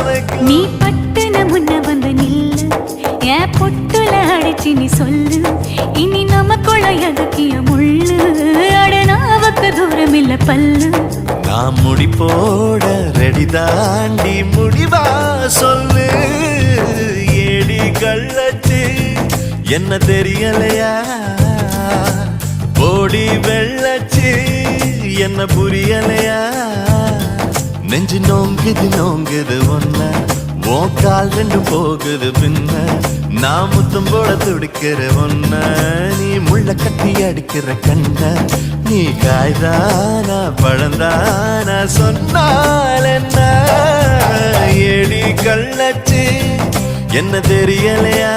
வைக்கும். நீ பட்டுன முன்ன வந்து நில்லு, என் பொட்டுல அடிச்சு நீ சொல்லு, இனி நமக்குள்ள எதுக்கிய முள்ளு, அடனாவுக்கு தூரம் இல்ல பல்லு. நான் முடி போட ரெடி தாண்டி முடிவா சொல்லு. ஏடி கள்ளச்சு என்ன தெரியலையா, போடி வெள்ளச்சு என்ன புரியலையா. நெஞ்சு நோங்குது நோங்குது ஒன்ன, உன் கால் ரெண்டு போகுது பின்ன. நான் முத்தம் போட துடிக்கிற ஒன்ன, நீ முள்ள கட்டி அடிக்கிற கண்ண. நீ காய்தானா பழந்தானா சொன்னால் என்ன. ஏடி கள்ளச்சு என்ன தெரியலையா.